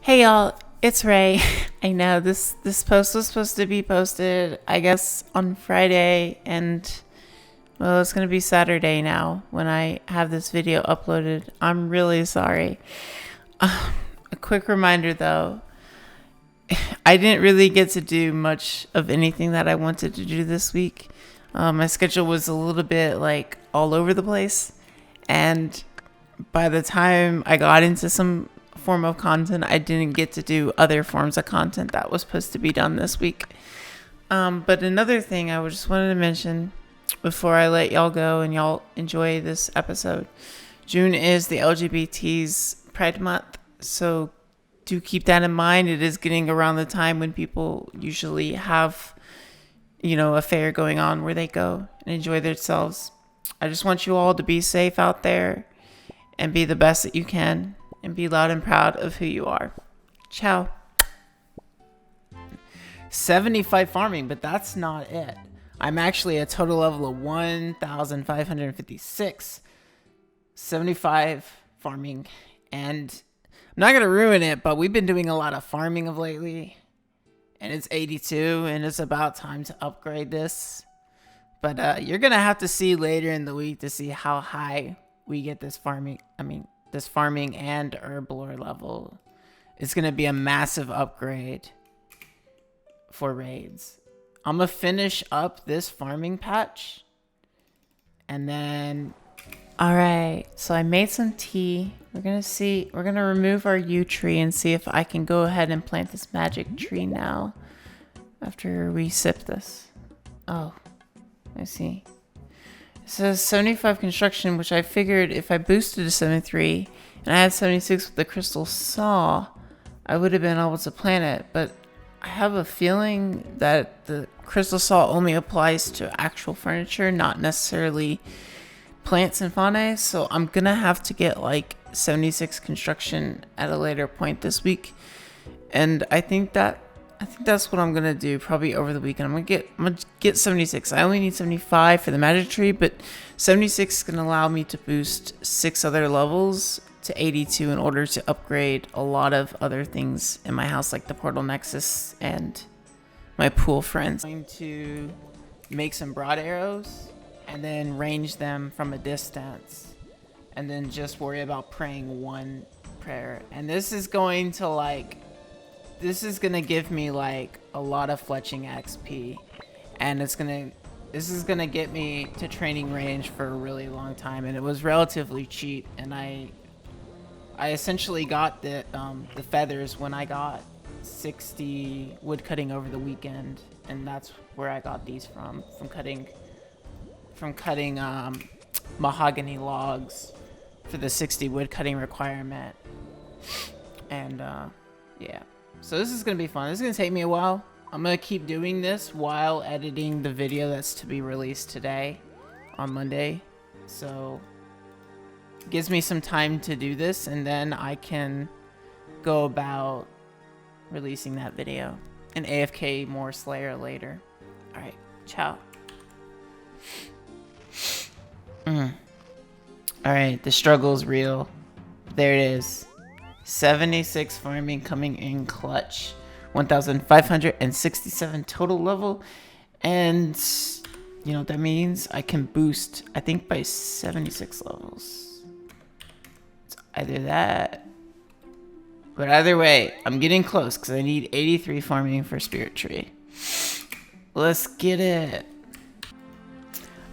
Hey y'all, it's Ray. I know this post was supposed to be posted, I guess, on Friday, and well, it's gonna be Saturday now when I have this video uploaded. I'm really sorry. A quick reminder though, I didn't really get to do much of anything that I wanted to do this week. My schedule was a little bit like all over the place, and by the time I got into some form of content, I didn't get to do other forms of content that was supposed to be done this week. But another thing I just wanted to mention before I let y'all go and y'all enjoy this episode. June is the LGBT's Pride Month, so do keep that in mind. It is getting around the time when people usually have, a fair going on where they go and enjoy themselves. I just want you all to be safe out there and be the best that you can and be loud and proud of who you are. Ciao. 75 farming, but that's not it. I'm actually a total level of 1,556. 75 farming, and I'm not going to ruin it, but we've been doing a lot of farming of lately, and it's 82, and it's about time to upgrade this. But you're going to have to see later in the week to see how high we get this farming. This farming and herblore level. It's going to be a massive upgrade for raids. I'm going to finish up this farming patch. And then, all right, so I made some tea. We're going to remove our yew tree and see if I can go ahead and plant this magic tree now after we sip this. Oh, I see. It says 75 construction, which I figured if I boosted to 73 and I had 76 with the crystal saw, I would have been able to plant it. But I have a feeling that the crystal saw only applies to actual furniture, not necessarily plants and fauna. So I'm going to have to get like 76 construction at a later point this week. And I think that's what I'm gonna do probably over the weekend. I'm gonna get 76. I only need 75 for the magic tree, but 76 is gonna allow me to boost 6 other levels to 82 in order to upgrade a lot of other things in my house, like the portal nexus and my pool friends. I'm going to make some broad arrows and then range them from a distance, and then just worry about praying one prayer. And this is going to give me like a lot of fletching XP, and this is gonna get me to training range for a really long time. And it was relatively cheap, and I essentially got the feathers when I got 60 wood cutting over the weekend, and that's where I got these from cutting mahogany logs for the 60 wood cutting requirement. And yeah. So this is going to be fun. This is going to take me a while. I'm going to keep doing this while editing the video that's to be released today on Monday. So it gives me some time to do this, and then I can go about releasing that video and AFK more Slayer later. All right. Ciao. All right. The struggle is real. There it is. 76 farming coming in clutch, 1,567 total level, and you know what that means? I can boost, I think, by 76 levels. It's either that, but either way, I'm getting close because I need 83 farming for Spirit Tree. Let's get it.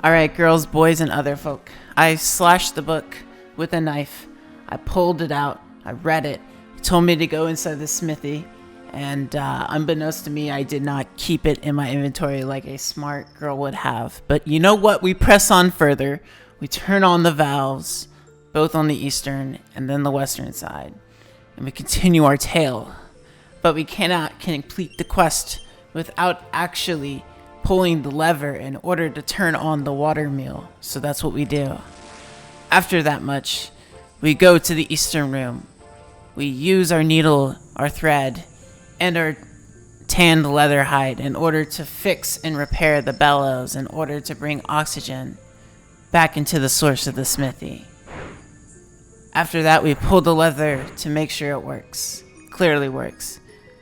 All right, girls, boys, and other folk. I slashed the book with a knife. I pulled it out. I read it. He told me to go inside the smithy, and unbeknownst to me, I did not keep it in my inventory like a smart girl would have. But you know what? We press on further. We turn on the valves, both on the eastern and then the western side, and we continue our tale. But we cannot complete the quest without actually pulling the lever in order to turn on the water mill. So that's what we do. After that much, we go to the eastern room. We use our needle, our thread, and our tanned leather hide in order to fix and repair the bellows in order to bring oxygen back into the source of the smithy. After that, we pull the leather to make sure it works. clearly works.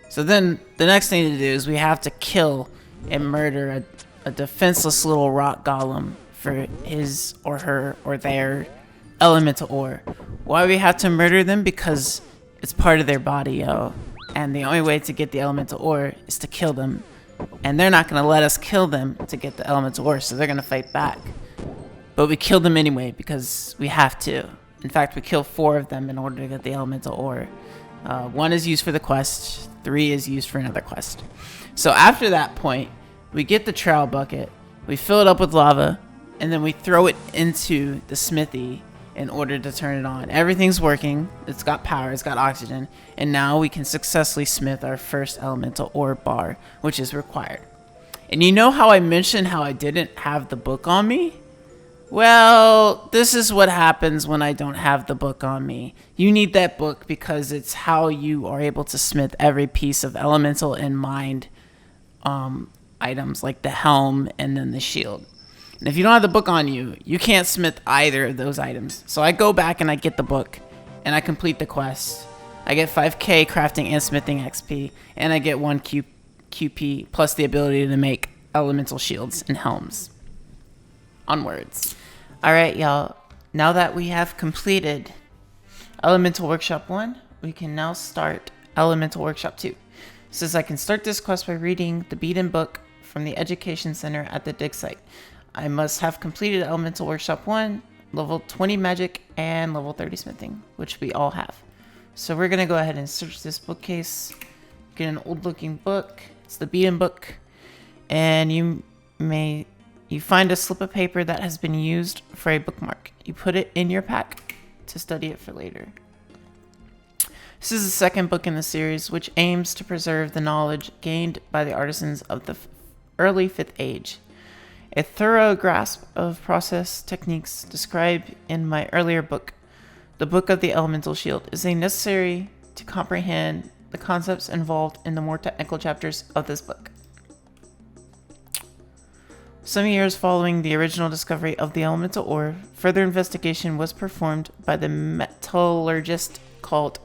So then the next thing to do is we have to kill and murder a defenseless little rock golem for his or her or their elemental ore. Why we have to murder them? Because it's part of their body, yo. And the only way to get the elemental ore is to kill them. And they're not going to let us kill them to get the elemental ore, so they're going to fight back. But we kill them anyway because we have to. In fact, we kill 4 of them in order to get the elemental ore. 1 is used for the quest, 3 is used for another quest. So after that point, we get the trowel bucket, we fill it up with lava, and then we throw it into the smithy in order to turn it on. Everything's working, it's got power, it's got oxygen, and now we can successfully smith our first elemental ore bar, which is required. And you know how I mentioned how I didn't have the book on me? Well, this is what happens when I don't have the book on me. You need that book because it's how you are able to smith every piece of elemental and mind items, like the helm and then the shield. And if you don't have the book on you, you can't smith either of those items. So I go back and I get the book and I complete the quest. I get 5k crafting and smithing XP, and I get 1 QP plus the ability to make elemental shields and helms. Onwards. Alright, y'all. Now that we have completed Elemental Workshop 1, we can now start Elemental Workshop 2. It says I can start this quest by reading the beaten book from the Education Center at the dig site. I must have completed Elemental Workshop 1, level 20 magic, and level 30 smithing, which we all have. So we're going to go ahead and search this bookcase, get an old looking book. It's the beaten book, and you find a slip of paper that has been used for a bookmark. You put it in your pack to study it for later. This is the second book in the series, which aims to preserve the knowledge gained by the artisans of the early 5th Age. A thorough grasp of process techniques described in my earlier book, the Book of the Elemental Shield, is necessary to comprehend the concepts involved in the more technical chapters of this book. Some years following the original discovery of the elemental ore, further investigation was performed by the metallurgist called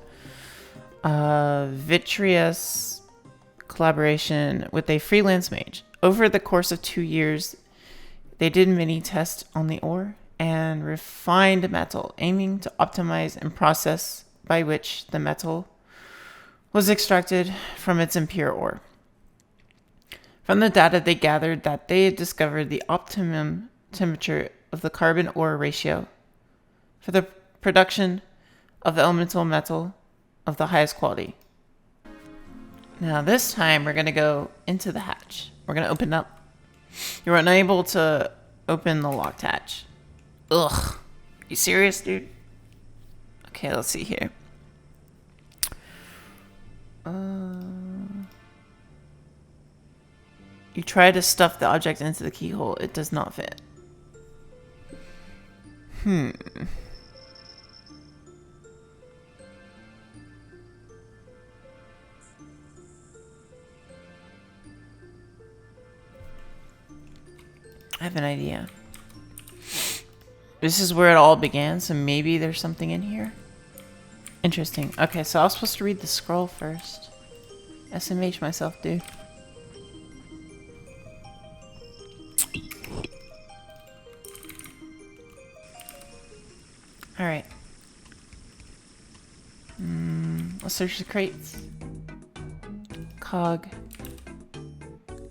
Vitreous, collaboration with a freelance mage. Over the course of 2 years, they did many tests on the ore and refined metal, aiming to optimize and process by which the metal was extracted from its impure ore. From the data, they gathered that they had discovered the optimum temperature of the carbon-ore ratio for the production of the elemental metal of the highest quality. Now this time, we're going to go into the hatch. We're going to open up. You're unable to open the locked hatch. Ugh. You serious, dude? Okay, let's see here. You try to stuff the object into the keyhole. It does not fit. I have an idea. This is where it all began, so maybe there's something in here. Interesting. Okay, so I was supposed to read the scroll first. SMH myself, dude. Alright. Let's search the crates. Cog.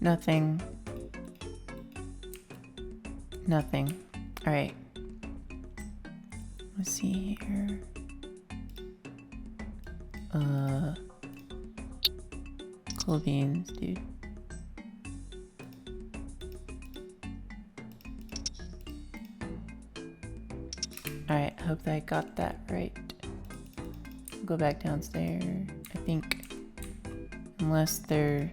Nothing. Nothing. Alright. Let's see here. Cool beans, dude. Alright, hope that I got that right. Go back downstairs, I think. Unless they're...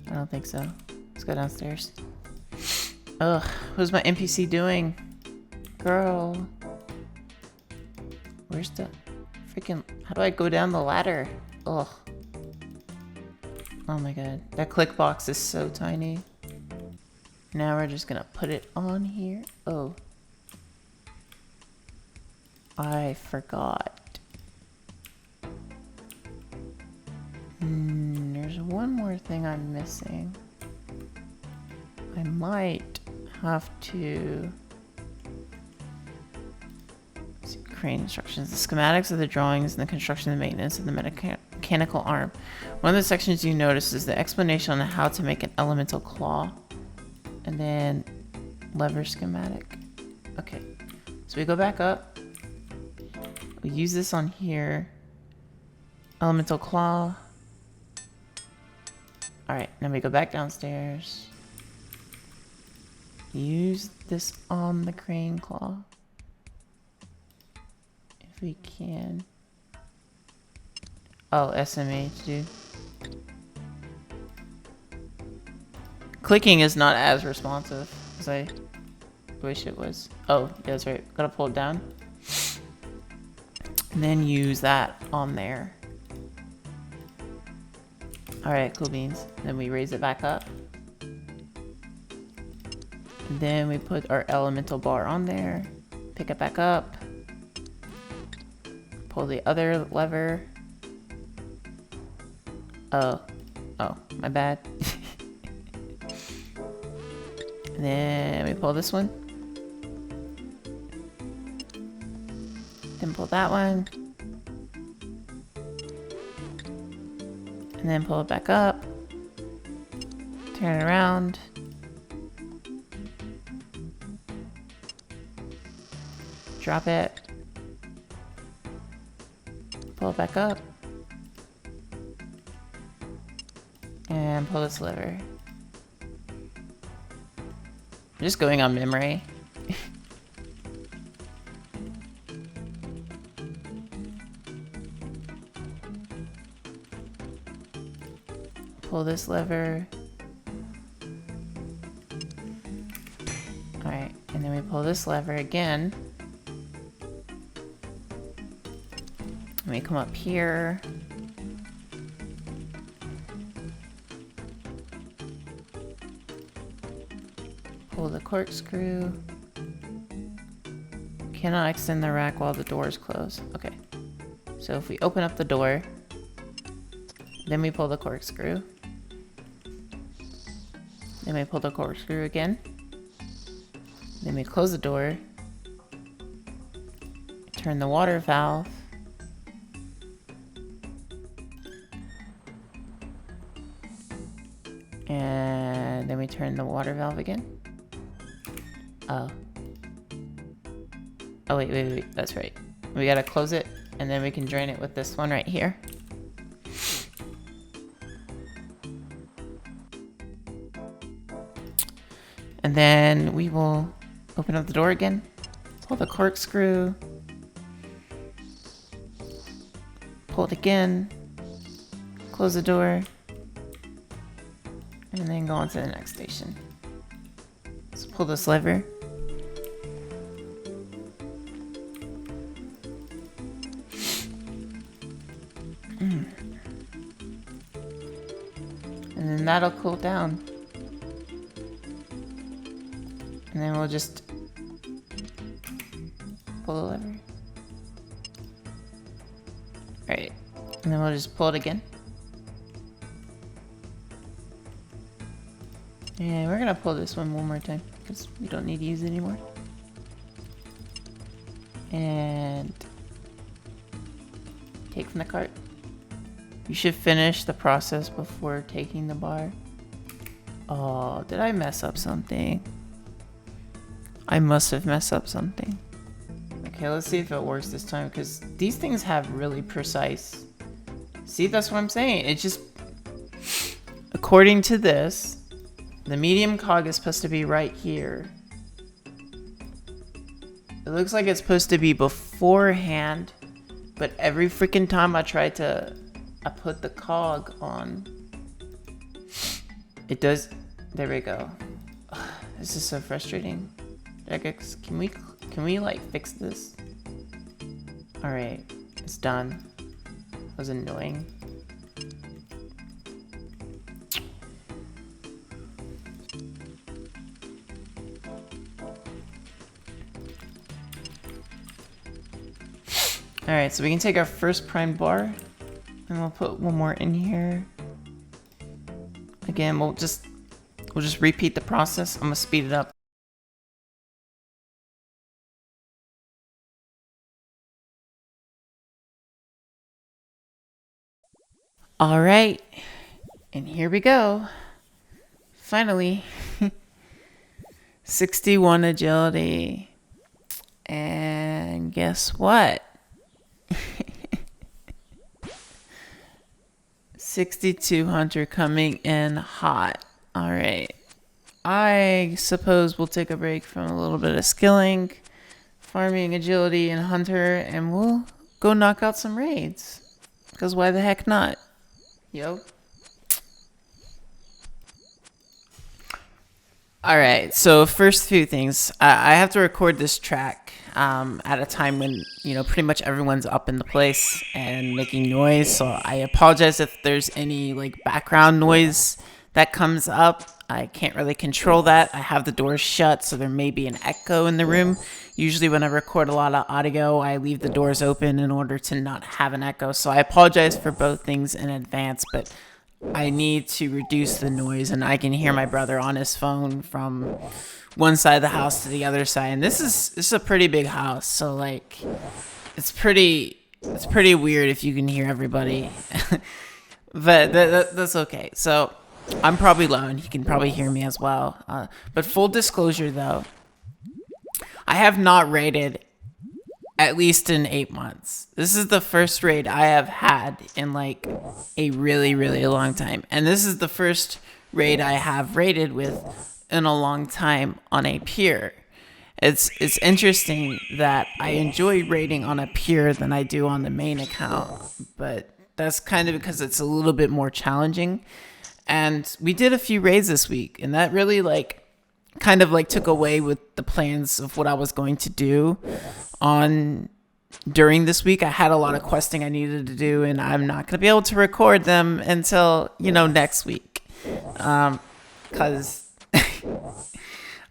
I don't think so. Let's go downstairs. Ugh, what's my NPC doing? Girl. Where's the freaking... How do I go down the ladder? Ugh. Oh my god. That click box is so tiny. Now we're just gonna put it on here. Oh. I forgot. There's one more thing I'm missing. I might have to... Let's see, crane instructions. The schematics of the drawings and the construction and maintenance of the mechanical arm. One of the sections you notice is the explanation on how to make an elemental claw. And then lever schematic. Okay, so we go back up. We use this on here. Elemental claw. Alright, then we go back downstairs. Use this on the crane claw. If we can. Oh, SMH, dude. Clicking is not as responsive as I wish it was. Oh, yeah, that's right. Gotta pull it down. And then use that on there. Alright, cool beans. Then we raise it back up. And then we put our elemental bar on there. Pick it back up. Pull the other lever. Oh, my bad. And then we pull this one. Then pull that one. And then pull it back up. Turn it around. Drop it. Pull it back up. And pull this lever. I'm just going on memory. Pull this lever. Alright, and then we pull this lever again. And we come up here. Pull the corkscrew. Cannot extend the rack while the door is closed. Okay. So if we open up the door, then we pull the corkscrew. Then we pull the corkscrew again. Then we close the door. Turn the water valve. And then we turn the water valve again. Oh. Oh, wait. That's right. We gotta close it, and then we can drain it with this one right here. And then we will open up the door again. Pull the corkscrew. Pull it again. Close the door. And then go on to the next station. Let's pull this lever. And then that'll cool down. And then we'll just pull the lever. Alright. And then we'll just pull it again. And we're gonna pull this one more time because we don't need to use it anymore. And take from the cart. You should finish the process before taking the bar. Oh, did I mess up something? I must have messed up something. Okay, let's see if it works this time because these things have really precise. See, that's what I'm saying. It just, according to this, the medium cog is supposed to be right here. It looks like it's supposed to be beforehand, but every freaking time I put the cog on, it does. There we go. Ugh, this is so frustrating. Xerics, can we like fix this? All right, it's done. That was annoying. Alright, so we can take our first primed bar, And we'll put one more in here. Again, we'll just repeat the process. I'm gonna speed it up. All right, and here we go. Finally, 61 agility. And guess what? 62 hunter coming in hot. All right. I suppose we'll take a break from a little bit of skilling, farming, agility, and hunter, and we'll go knock out some raids. Because why the heck not? Yo. All right, so first few things. I have to record this track at a time when, you know, pretty much everyone's up in the place and making noise. So I apologize if there's any like background noise that comes up. I can't really control that. I have the doors shut, so there may be an echo in the room. Usually when I record a lot of audio, I leave the doors open in order to not have an echo. So I apologize for both things in advance, but I need to reduce the noise, and I can hear my brother on his phone from one side of the house to the other side. And this is a pretty big house, so like it's pretty weird if you can hear everybody. But that's okay. So I'm probably loud, and he can probably hear me as well. But full disclosure, though, I have not raided at least in 8 months. This is the first raid I have had in like a really, really long time. And this is the first raid I have raided with in a long time on a pier. It's interesting that I enjoy raiding on a pier than I do on the main account, but that's kind of because it's a little bit more challenging. And we did a few raids this week, and that really like kind of like took away with the plans of what I was going to do on during this week. I had a lot of questing I needed to do, and I'm not going to be able to record them until, you know, next week. Cause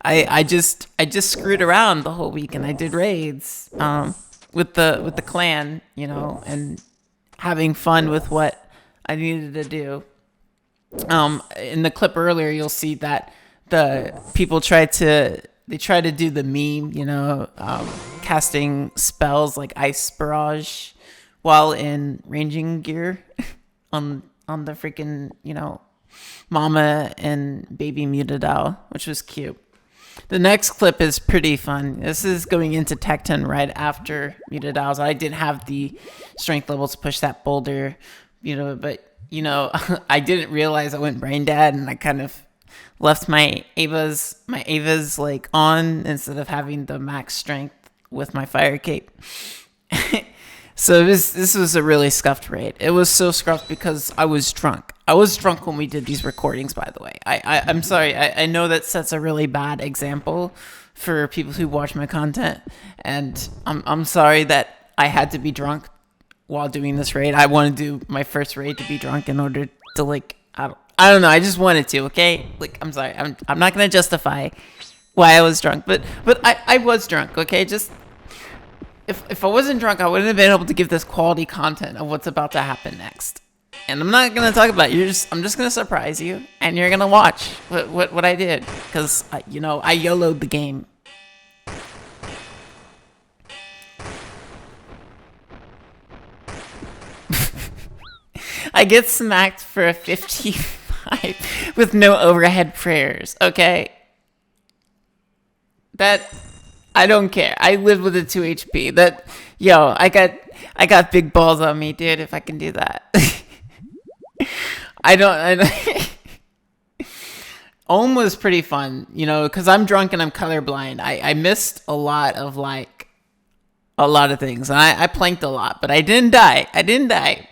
I just screwed around the whole week, and I did raids, with the clan, you know, and having fun with what I needed to do. In the clip earlier, you'll see that the people try to do the meme, you know, casting spells like ice barrage while in ranging gear on the freaking, you know, mama and baby Mutadal, which was cute. The next clip is pretty fun. This is going into Tech 10 right after Mutadals. I didn't have the strength level to push that boulder, you know, but you know, I didn't realize I went brain dead, and I kind of left my Ava's like on instead of having the max strength with my fire cape. So this was a really scuffed raid. It was so scuffed because I was drunk. I was drunk when we did these recordings, by the way. I'm sorry. I know that sets a really bad example for people who watch my content, and I'm sorry that I had to be drunk while doing this raid. I want to do my first raid to be drunk in order to like I don't know. I just wanted to. Okay, like I'm sorry. I'm not gonna justify why I was drunk, but I was drunk. Okay, just if I wasn't drunk, I wouldn't have been able to give this quality content of what's about to happen next. And I'm not gonna talk about it. I'm just gonna surprise you, and you're gonna watch what I did, because you know, I YOLO'd the game. I get smacked for a 55 with no overhead prayers, okay? That, I don't care. I live with a 2 HP. That, yo, I got big balls on me, dude, if I can do that. I don't Ohm was pretty fun, you know, because I'm drunk and I'm colorblind. I missed a lot of things. And I planked a lot, but I didn't die.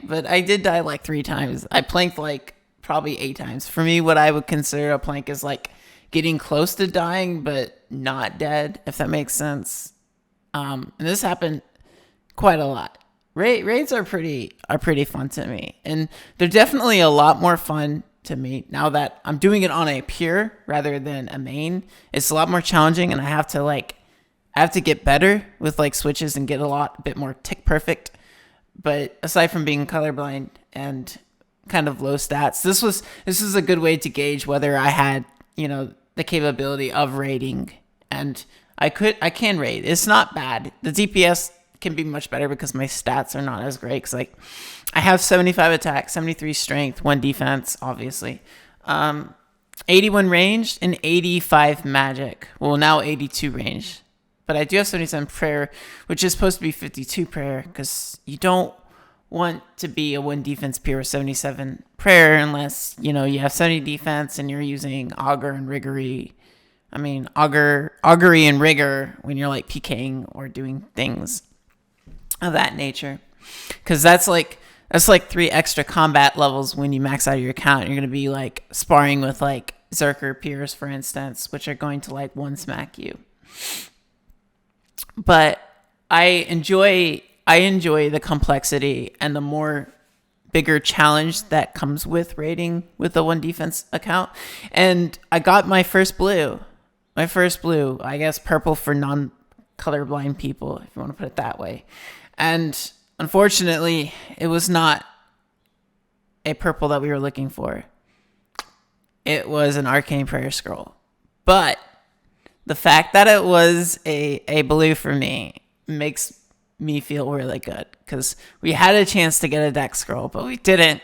But I did die like 3 times. I planked like probably 8 times. For me, what I would consider a plank is like getting close to dying, but not dead, if that makes sense. And this happened quite a lot. Raids are pretty fun to me. And they're definitely a lot more fun to me now that I'm doing it on a pier rather than a main. It's a lot more challenging, and I have to get better with like switches and get a bit more tick perfect. But aside from being colorblind, and kind of low stats. This is a good way to gauge whether I had, the capability of raiding, and I can raid. It's not bad. The DPS can be much better because my stats are not as great. Cause like I have 75 attack, 73 strength, 1 defense, obviously, 81 ranged and 85 magic. Well, now 82 ranged, but I do have 77 prayer, which is supposed to be 52 prayer, because you don't want to be a 1 defense peer with 77 prayer unless, you have 70 defense and you're using augury and rigor. Augury and rigor when you're like PKing or doing things of that nature. Because that's like 3 extra combat levels when you max out your account. You're going to be like sparring with like Zerker peers, for instance, which are going to like 1 smack you. But I enjoy the complexity and the more bigger challenge that comes with raiding with a 1 defense account. And I got my first blue. I guess purple for non-colorblind people, if you want to put it that way. And unfortunately, it was not a purple that we were looking for. It was an arcane prayer scroll. But the fact that it was a blue for me makes me feel really good, because we had a chance to get a deck scroll, but we didn't.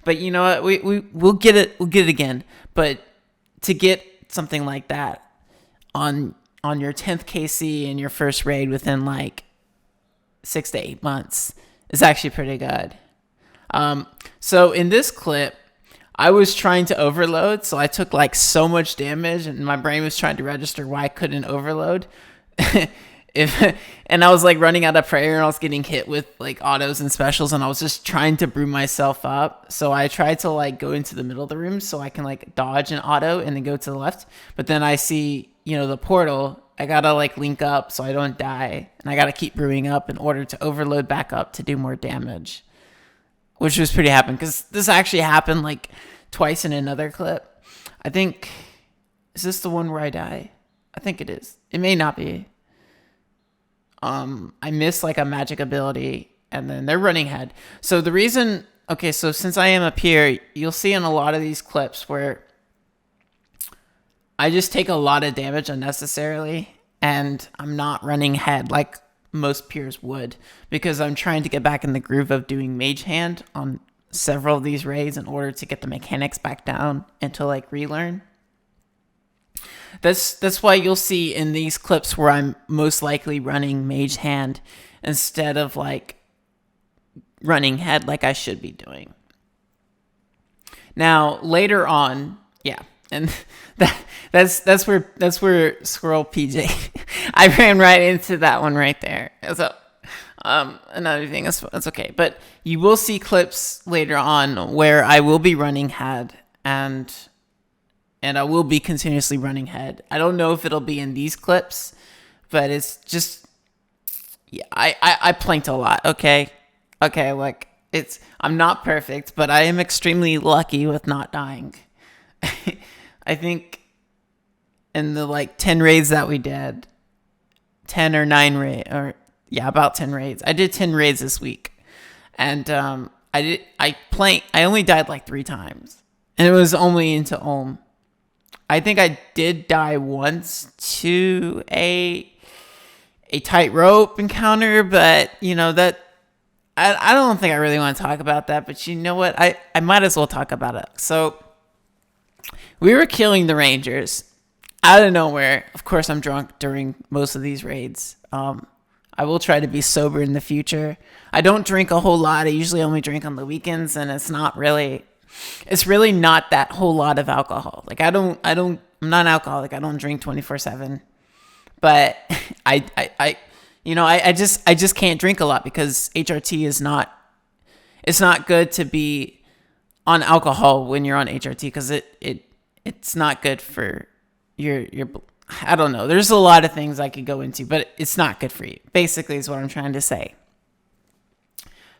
But you know what? We'll get it again. But to get something like that on your 10th KC in your first raid within like 6 to 8 months is actually pretty good. So in this clip, I was trying to overload, so I took like so much damage, and my brain was trying to register why I couldn't overload. And I was like running out of prayer, and I was getting hit with like autos and specials, and I was just trying to brew myself up. So I tried to like go into the middle of the room so I can like dodge an auto and then go to the left. But then I see, the portal. I gotta like link up so I don't die, and I gotta keep brewing up in order to overload back up to do more damage, which was pretty happen, because this actually happened like twice in another clip. I think, is this the one where I die? I think it is. It may not be. I missed like a magic ability, and then they're running head. So the reason, so since I am up here, you'll see in a lot of these clips where I just take a lot of damage unnecessarily, and I'm not running head like most peers would, because I'm trying to get back in the groove of doing mage hand on several of these raids in order to get the mechanics back down and to like relearn. That's why you'll see in these clips where I'm most likely running mage hand instead of like running head like I should be doing. Now later on, and that's where Squirrel PJ. I ran right into that one right there. So another thing, that's okay. But you will see clips later on where I will be running head, and I will be continuously running head. I don't know if it'll be in these clips, but it's just, I planked a lot. Okay, like I'm not perfect, but I am extremely lucky with not dying. I think in the like 10 raids that we did, 10 or 9 raids, about 10 raids. I did 10 raids this week, and I only died like 3 times, and it was only into Ulm. I think I did die once to a tightrope encounter, but that I don't think I really want to talk about that. But you know what? I might as well talk about it. So we were killing the Rangers out of nowhere. Of course, I'm drunk during most of these raids. I will try to be sober in the future. I don't drink a whole lot. I usually only drink on the weekends, and it's really not that whole lot of alcohol. Like I'm not an alcoholic. I don't drink 24/7, but I just can't drink a lot, because HRT it's not good to be on alcohol when you're on HRT, because it's not good for your I don't know. There's a lot of things I could go into, but it's not good for you. Basically is what I'm trying to say.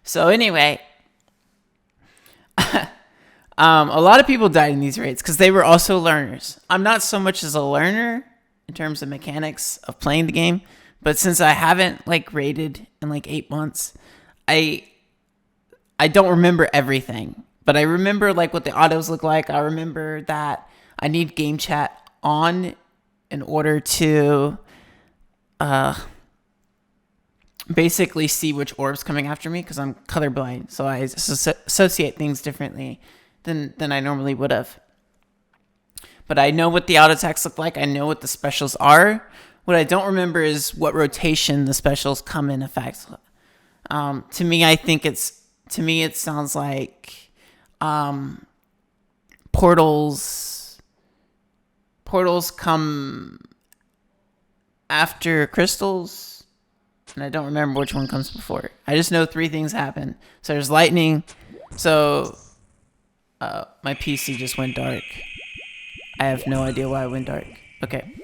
So anyway, a lot of people died in these raids because they were also learners. I'm not so much as a learner in terms of mechanics of playing the game, but since I haven't like raided in like 8 months, I I don't remember everything, but I remember like what the autos look like. I remember that I need game chat on in order to basically see which orb's coming after me, because I'm colorblind, so I associate things differently than I normally would have. But I know what the auto attacks look like. I know what the specials are. What I don't remember is what rotation the specials come in effect. To me, it sounds like portals come after crystals, and I don't remember which one comes before. I just know 3 things happen. So there's lightning. So my PC just went dark. I have no idea why it went dark. Okay,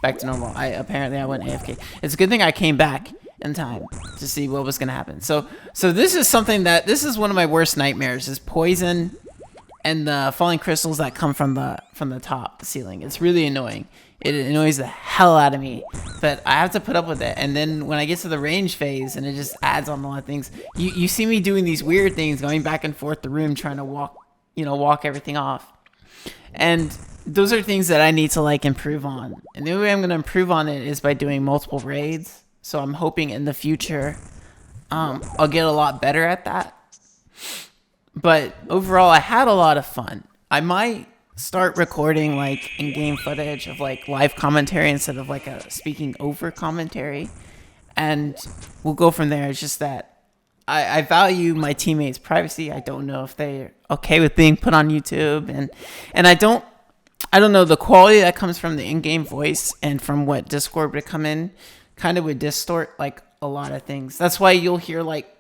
back to normal. I went AFK. It's a good thing I came back in time to see what was gonna happen. So this is one of my worst nightmares, is poison and the falling crystals that come from the top, the ceiling. It's really annoying. It annoys the hell out of me, but I have to put up with it. And then when I get to the range phase, and it just adds on a lot of things. You see me doing these weird things, going back and forth the room, trying to walk everything off. And those are things that I need to like improve on. And the only way I'm going to improve on it is by doing multiple raids. So I'm hoping in the future, I'll get a lot better at that. But overall, I had a lot of fun. I might start recording like in-game footage of like live commentary instead of like a speaking over commentary, and we'll go from there. It's just that I value my teammates' privacy. I don't know if they're okay with being put on YouTube, and I don't know, the quality that comes from the in-game voice and from what Discord would come in kind of would distort like a lot of things. That's why you'll hear like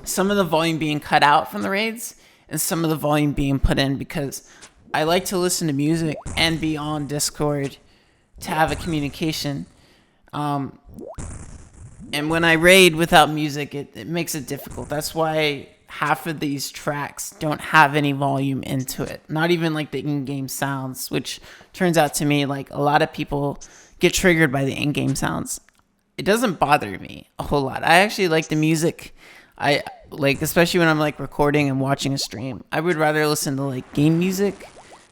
some of the volume being cut out from the raids and some of the volume being put in, because I like to listen to music and be on Discord to have a communication. And when I raid without music, it makes it difficult. That's why half of these tracks don't have any volume into it. Not even like the in-game sounds, which turns out to me like a lot of people get triggered by the in-game sounds. It doesn't bother me a whole lot. I actually like the music. I like, especially when I'm like recording and watching a stream, I would rather listen to like game music.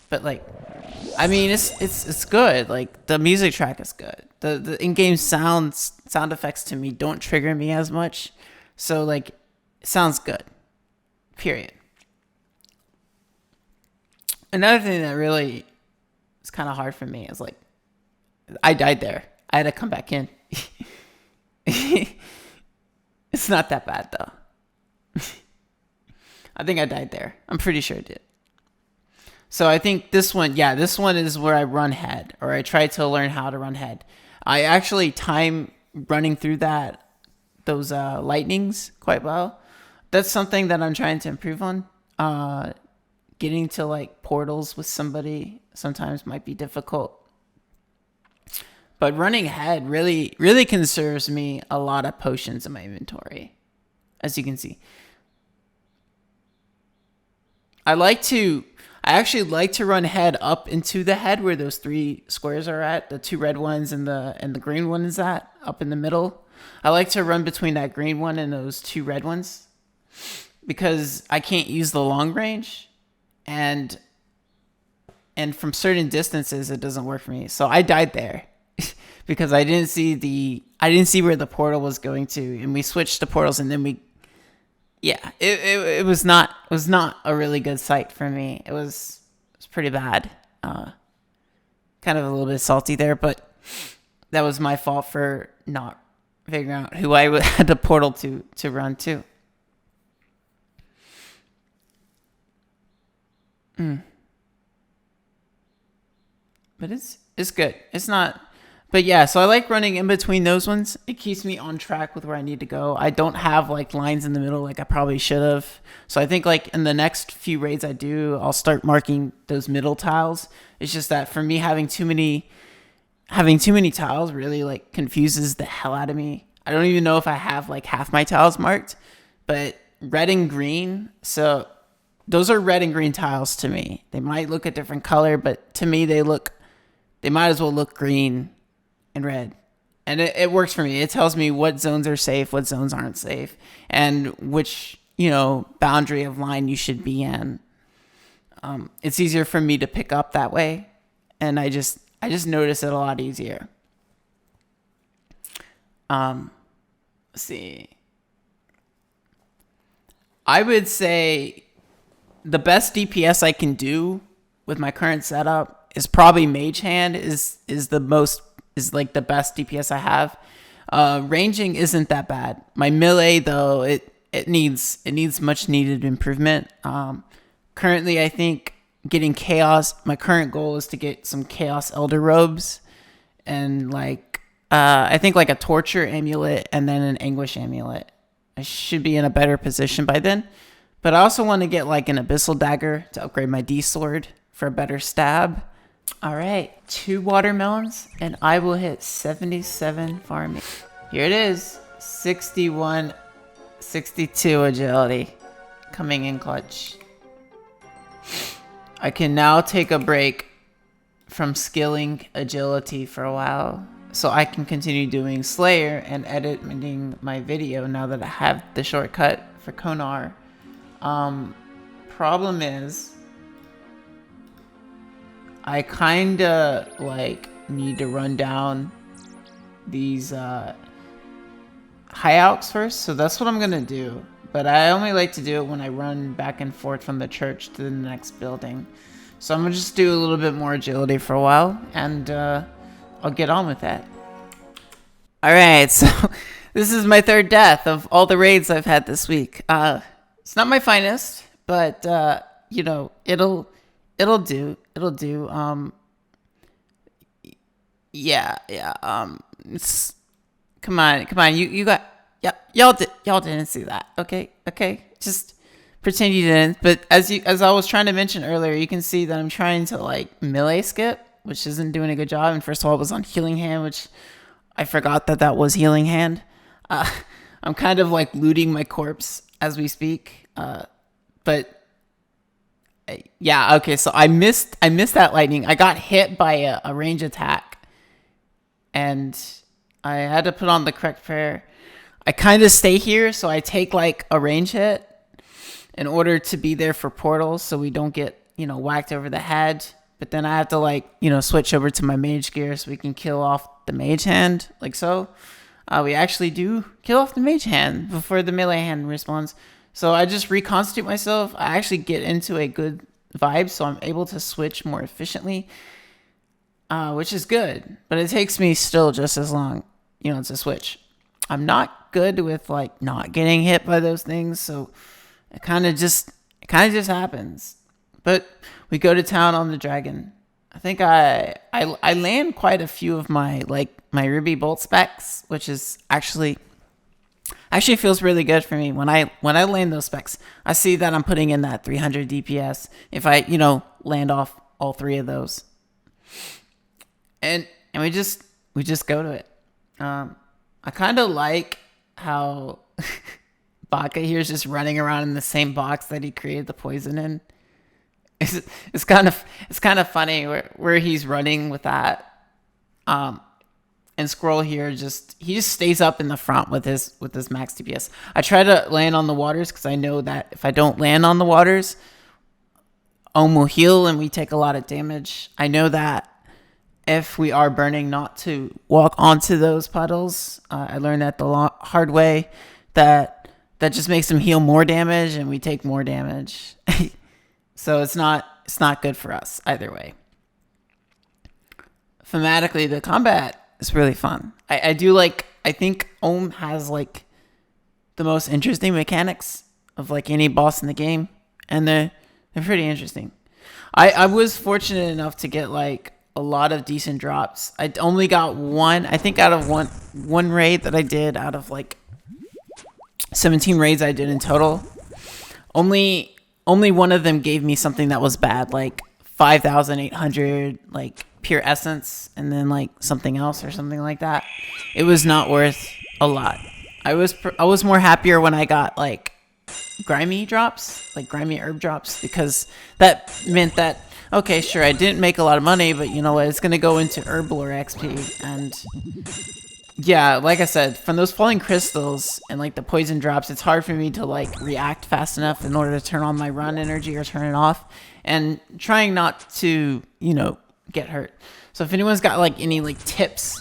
But like, I mean, it's good. Like the music track is good. The in-game sound effects to me don't trigger me as much. So like, it sounds good. Period. Another thing that really is kind of hard for me is like, I died there. I had to come back in. It's not that bad though. I think I died there. I'm pretty sure I did. So I think this one is where I run head, or I try to learn how to run head. I actually time running through those lightnings quite well. That's something that I'm trying to improve on. Getting to like portals with somebody sometimes might be difficult. But running head really, really conserves me a lot of potions in my inventory, as you can see. I actually like to run head up into the head where those 3 squares are at, the 2 red ones and the green one is at, up in the middle. I like to run between that green one and those 2 red ones, because I can't use the long range, and from certain distances it doesn't work for me. So I died there because I didn't see where the portal was going to, and we switched the portals, and then it was not a really good sight for me. It was pretty bad. Kind of a little bit salty there, but that was my fault for not figuring out who I had the portal to run to. But it's good. It's not. But yeah, so I like running in between those ones. It keeps me on track with where I need to go. I don't have like lines in the middle like I probably should have. So I think like in the next few raids I do, I'll start marking those middle tiles. It's just that for me, having too many tiles really like confuses the hell out of me. I don't even know if I have like half my tiles marked, but red and green. So those are red and green tiles to me. They might look a different color, but to me they might as well look green and red. And it works for me. It tells me what zones are safe, what zones aren't safe, and which boundary of line you should be in. It's easier for me to pick up that way, and I just notice it a lot easier. Let's see. I would say the best DPS I can do with my current setup is probably Mage Hand is like the best DPS I have. Ranging isn't that bad. My melee though, it needs much needed improvement. Currently I think getting Chaos, my current goal is to get some Chaos Elder Robes and like I think like a Torture Amulet and then an Anguish Amulet. I should be in a better position by then. But I also want to get like an Abyssal Dagger to upgrade my D-Sword for a better stab. All right, 2 watermelons and I will hit 77 farming. Here it is, 61, 62 agility coming in clutch. I can now take a break from skilling agility for a while, so I can continue doing Slayer and editing my video now that I have the shortcut for Konar. Problem is, I kinda like need to run down these high alks first, so that's what I'm gonna do. But I only like to do it when I run back and forth from the church to the next building. So I'm gonna just do a little bit more agility for a while, and I'll get on with that. Alright, so this is my 3rd death of all the raids I've had this week. It's not my finest, but it'll do. It'll do. It's, come on. You got, yeah, y'all didn't see that. Okay. Just pretend you didn't. But as I was trying to mention earlier, you can see that I'm trying to like melee skip, which isn't doing a good job. And first of all, it was on Healing Hand, which I forgot that was Healing Hand. I'm kind of like looting my corpse as we speak. But yeah, okay, so I missed that lightning. I got hit by a range attack, and I had to put on the correct prayer. I kind of stay here, so I take like a range hit in order to be there for portals, so we don't get whacked over the head. But then I have to like switch over to my mage gear so we can kill off the mage hand, like so. We actually do kill off the mage hand before the melee hand respawns. So I just reconstitute myself. I actually get into a good vibe, so I'm able to switch more efficiently, which is good. But it takes me still just as long, to switch. I'm not good with like not getting hit by those things, so it kind of just happens. But we go to town on the dragon. I think I land quite a few of my Ruby Bolt specs, which is actually feels really good for me. When I land those specs, I see that I'm putting in that 300 DPS if I land off all 3 of those, and we just go to it. I kind of like how Baka here is just running around in the same box that he created the poison in. It's kind of funny where he's running with that. And Squirrel here he just stays up in the front with his max DPS. I try to land on the waters because I know that if I don't land on the waters, Ohm will heal and we take a lot of damage. I know that if we are burning, not to walk onto those puddles. I learned that the hard way. That just makes them heal more damage and we take more damage. So it's not good for us either way. Thematically, the combat is really fun. I think Ohm has like the most interesting mechanics of like any boss in the game, and they're pretty interesting. I was fortunate enough to get like a lot of decent drops. I only got one, I think, out of one raid that I did out of like 17 raids I did in total. Only one of them gave me something that was bad, like 5,800 like pure essence, and then like something else or something like that. It was not worth a lot. I was more happier when I got like grimy drops, like grimy herb drops, because that meant that, okay, sure, I didn't make a lot of money, but you know what, it's gonna go into herb lore XP, and yeah, like I said, from those falling crystals and like the poison drops, it's hard for me to like react fast enough in order to turn on my run energy or turn it off, and trying not to, you know, get hurt. So if anyone's got like any like tips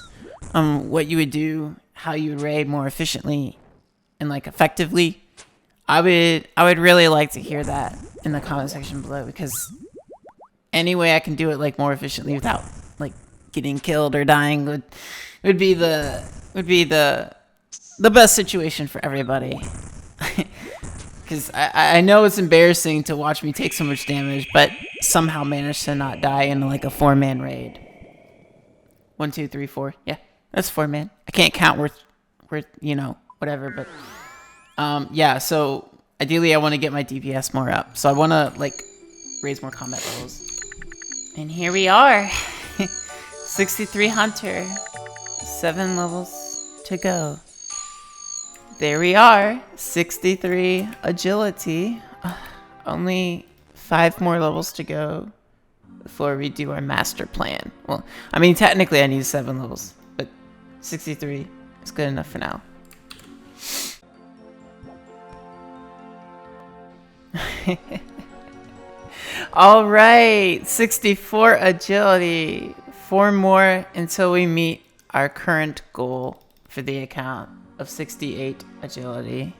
on what you would do, how you would raid more efficiently and like effectively, I would really like to hear that in the comment section below, because any way I can do it like more efficiently without like getting killed or dying would be the best situation for everybody. Because I know it's embarrassing to watch me take so much damage, but somehow manage to not die in like a 4-man raid. 1, 2, 3, 4. Yeah, that's 4-man. I can't count worth you know, whatever, but yeah, so ideally I want to get my DPS more up. So I want to like raise more combat levels. And here we are. 63 Hunter. 7 levels to go. There we are. 63 Agility. Only 5 more levels to go before we do our master plan. Well, I mean, technically I need 7 levels, but 63 is good enough for now. All right, 64 Agility. 4 more until we meet our current goal for the account of 68 Agility.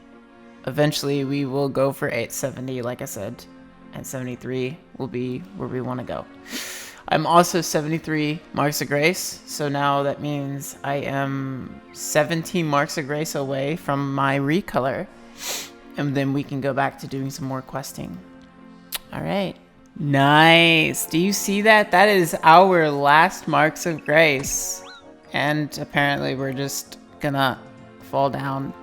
Eventually we will go for 870, like I said, and 73 will be where we want to go. I'm also 73 Marks of Grace, so now that means I am 17 Marks of Grace away from my Recolor, and then we can go back to doing some more questing. All right. Nice. Do you see that? That is our last Marks of Grace. And apparently we're just gonna fall down.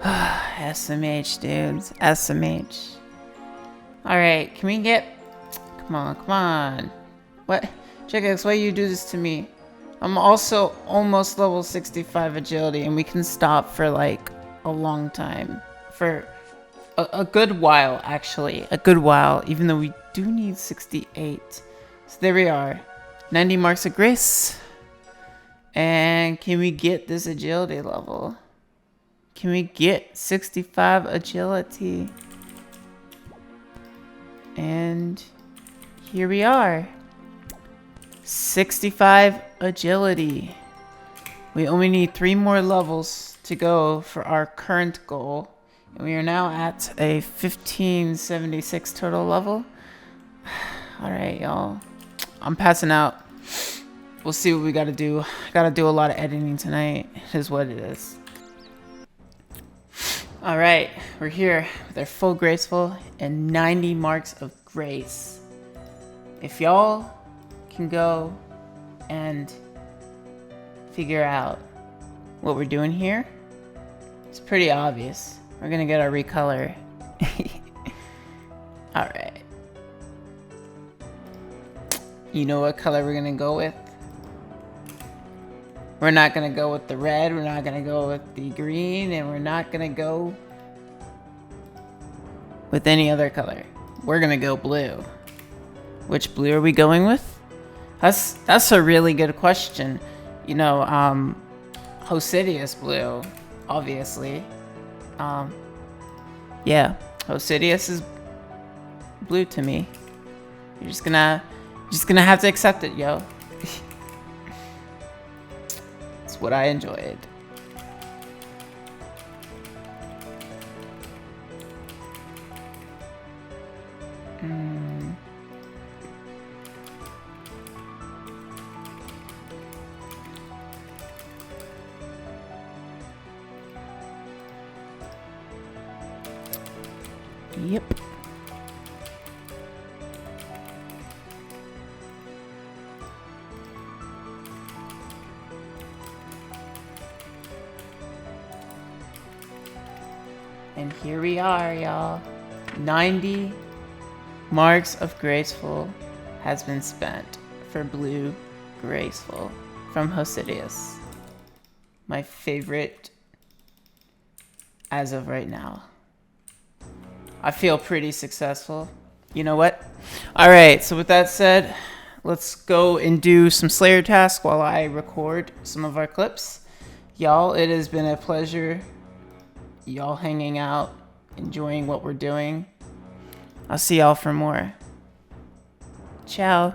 SMH, dudes. SMH. Alright, can we get... Come on, come on. What? Xerics, why you do this to me? I'm also almost level 65 Agility, and we can stop for like a long time. For... a good while, actually. A good while, even though we do need 68. So there we are. 90 Marks of Grace. And can we get this agility level? Can we get 65 agility? And here we are. 65 agility. We only need 3 more levels to go for our current goal. And we are now at a 1576 total level. Alright, y'all. I'm passing out. We'll see what we gotta do. Gotta do a lot of editing tonight, is what it is. Alright, we're here with our full Graceful and 90 Marks of Grace. If y'all can go and figure out what we're doing here, it's pretty obvious. We're gonna get our Recolor. Alright. You know what color we're gonna go with? We're not gonna go with the red, we're not gonna go with the green, and we're not gonna go with any other color. We're gonna go blue. Which blue are we going with? That's a really good question. You know, Hosidius blue, obviously. Yeah, Hosidius is blue to me. You're just gonna have to accept it, yo. It's what I enjoyed. Yep. And here we are, y'all. 90 Marks of Graceful has been spent for blue Graceful from Hosidius. My favorite as of right now. I feel pretty successful. You know what? Alright, so with that said, let's go and do some Slayer tasks while I record some of our clips. Y'all, it has been a pleasure. Y'all hanging out, enjoying what we're doing. I'll see y'all for more. Ciao.